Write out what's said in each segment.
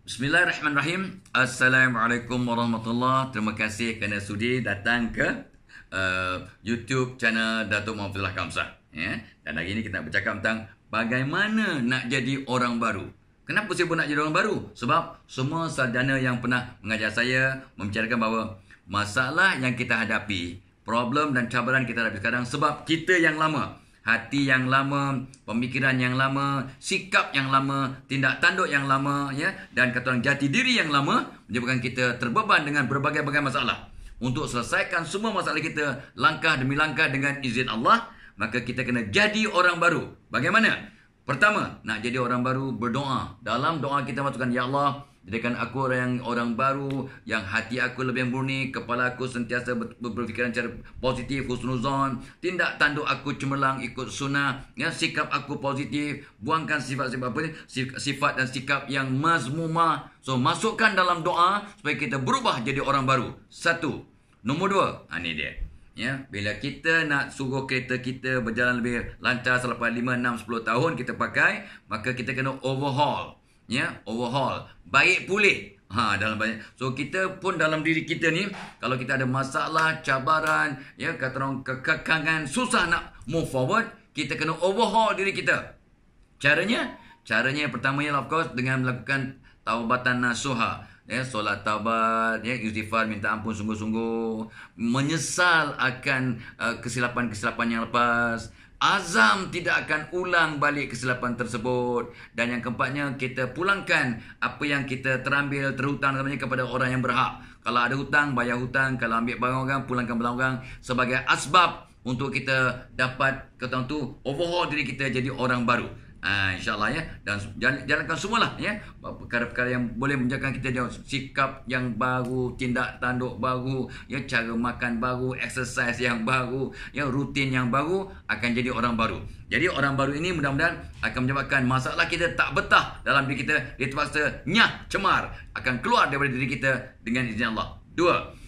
Bismillahirrahmanirrahim. Assalamualaikum warahmatullahi. Terima kasih kerana sudi datang ke YouTube channel Datuk Muhammad Kamsah. Ya. Dan hari ini kita nak bercakap tentang bagaimana nak jadi orang baru. Kenapa saya pun nak jadi orang baru? Sebab semua sarjana yang pernah mengajar saya membicarakan bahawa masalah yang kita hadapi, problem dan cabaran kita hadapi sekarang sebab kita yang lama. Hati yang lama, pemikiran yang lama, sikap yang lama, tindak tanduk yang lama, ya, dan kata orang jati diri yang lama menyebabkan kita terbeban dengan berbagai-bagai masalah. Untuk selesaikan semua masalah kita langkah demi langkah dengan izin Allah, maka kita kena jadi orang baru. Bagaimana? Pertama, nak jadi orang baru, berdoa. Dalam doa kita masukkan, Ya Allah, jadikan aku orang baru yang hati aku lebih murni, kepala aku sentiasa berfikiran secara positif, husnuzon, tindak tanduk aku cemerlang ikut sunnah, ya, sikap aku positif, buangkan sifat dan sikap yang mazmumah. So masukkan dalam doa supaya kita berubah jadi orang baru. Satu. Nombor dua, ini dia. Ya, bila kita nak suruh kereta kita berjalan lebih lancar selepas 5, 6, 10 tahun kita pakai, maka kita kena overhaul. Ya, overhaul, baik pulih. Dalam banyak. So kita pun dalam diri kita ni, kalau kita ada masalah, cabaran, ya, kata orang kekangan, susah nak move forward, kita kena overhaul diri kita. Caranya yang pertama ialah of course dengan melakukan taubatan nasuha. Ya, solat taubat, ya, istighfar, minta ampun sungguh-sungguh, menyesal akan kesilapan-kesilapan yang lepas, azam tidak akan ulang balik kesilapan tersebut, dan yang keempatnya kita pulangkan apa yang kita terambil, terhutang kepada orang yang berhak. Kalau ada hutang, bayar hutang. Kalau ambil barang orang, pulangkan barang orang, sebagai asbab untuk kita dapat kata orang tu overhaul diri kita jadi orang baru. InsyaAllah, ya. Dan jalankan semualah, ya, perkara-perkara yang boleh menjaga kita jauh. Sikap yang baru, tindak tanduk baru, ya, cara makan baru, exercise yang baru, ya, rutin yang baru, akan jadi orang baru. Jadi orang baru ini mudah-mudahan akan menyebabkan masalah kita tak betah dalam diri kita, dia terpaksa nyah, cemar, akan keluar daripada diri kita dengan izin Allah. Dua.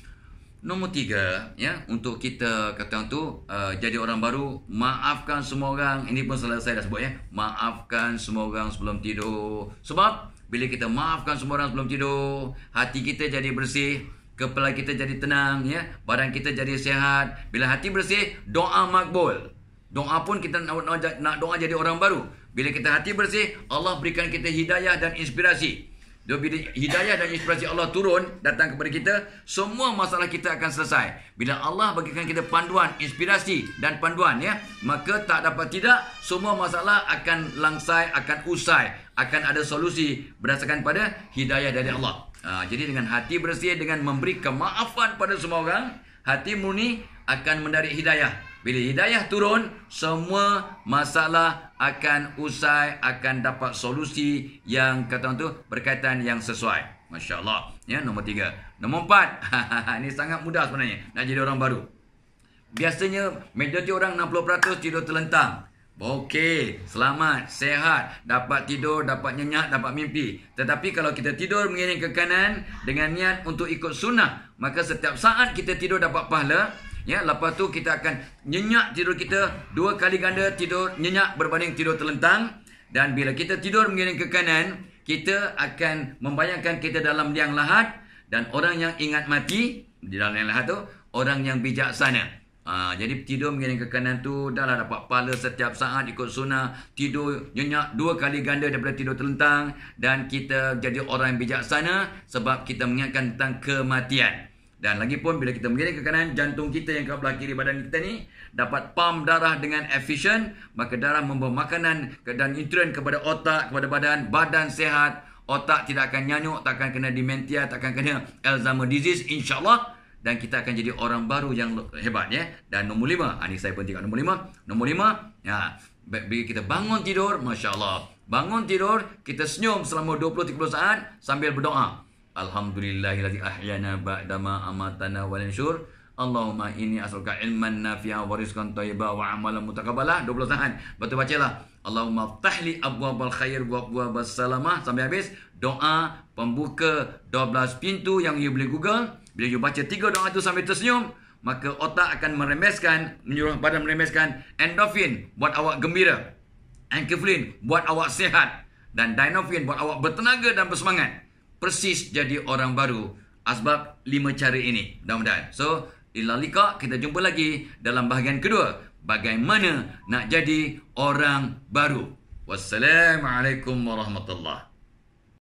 Nombor tiga, ya, untuk kita kata tu jadi orang baru, maafkan semua orang. Ini pun selalu saya dah sebut, ya, maafkan semua orang sebelum tidur. Sebab bila kita maafkan semua orang sebelum tidur, hati kita jadi bersih, kepala kita jadi tenang, ya, badan kita jadi sihat. Bila hati bersih, doa makbul. Doa pun kita nak doa jadi orang baru. Bila kita hati bersih, Allah berikan kita hidayah dan inspirasi. Bila hidayah dan inspirasi Allah turun datang kepada kita, semua masalah kita akan selesai. Bila Allah bagikan kita panduan, inspirasi dan panduan, ya, maka tak dapat tidak, semua masalah akan langsai, akan usai, akan ada solusi berdasarkan pada hidayah dari Allah. Jadi dengan hati bersih, dengan memberi kemaafan pada semua orang, hati murni akan menarik hidayah. Bila hidayah turun, semua masalah akan usai, akan dapat solusi yang kata orang tu berkaitan yang sesuai. Masya Allah. Ya, nombor tiga. Nombor empat. Ini sangat mudah sebenarnya nak jadi orang baru. Biasanya majoriti orang 60% tidur terlentang. Okey, selamat, sehat, dapat tidur, dapat nyenyak, dapat mimpi. Tetapi kalau kita tidur mengiring ke kanan dengan niat untuk ikut sunnah, maka setiap saat kita tidur dapat pahala. Ya, lepas tu kita akan nyenyak tidur kita 2 kali ganda tidur nyenyak berbanding tidur terlentang. Dan bila kita tidur mengiring ke kanan, kita akan membayangkan kita dalam liang lahat, dan orang yang ingat mati di dalam liang lahat tu orang yang bijaksana. Jadi tidur mengiring ke kanan tu dah lah dapat pahala setiap saat ikut sunnah. Tidur nyenyak 2 kali ganda daripada tidur terlentang, dan kita jadi orang yang bijaksana sebab kita mengingatkan tentang kematian. Dan lagi pun bila kita mengiring ke kanan, jantung kita yang ke belah kiri badan kita ni dapat pump darah dengan efisien, maka darah membawa makanan dan nutrien kepada otak, kepada badan sehat, otak tidak akan nyanyuk, tak akan kena dementia, tak akan kena Alzheimer disease, insyaAllah. Dan kita akan jadi orang baru yang hebat, ya. Dan nombor 5, ini saya pun tengok nombor 5. Nombor 5, ya, bila kita bangun tidur, Masya Allah, bangun tidur, kita senyum selama 20-30 saat sambil berdoa. Alhamdulillahillazi ahyana ba'dama amatana wal nusyur. Allahumma inni as'aluka ilman nafi'a wa rizqan thayyiban wa amalan mutaqabbalah. 20 saat. Betul bacalah. Allahumma ftahli abwabal khair wa abwabas salamah sampai habis. Doa pembuka 12 pintu yang you boleh Google. Bila you baca 3 doa itu sambil tersenyum, maka otak akan meremeskan, menyuruh badan meremeskan endorfin buat awak gembira, enkefalin buat awak sihat, dan dinofin buat awak bertenaga dan bersemangat. persis jadi orang baru. Asbab 5 cara ini. Mudah-mudahan. So, ila liqa, kita jumpa lagi dalam bahagian kedua. Bagaimana nak jadi orang baru. Wassalamualaikum warahmatullahi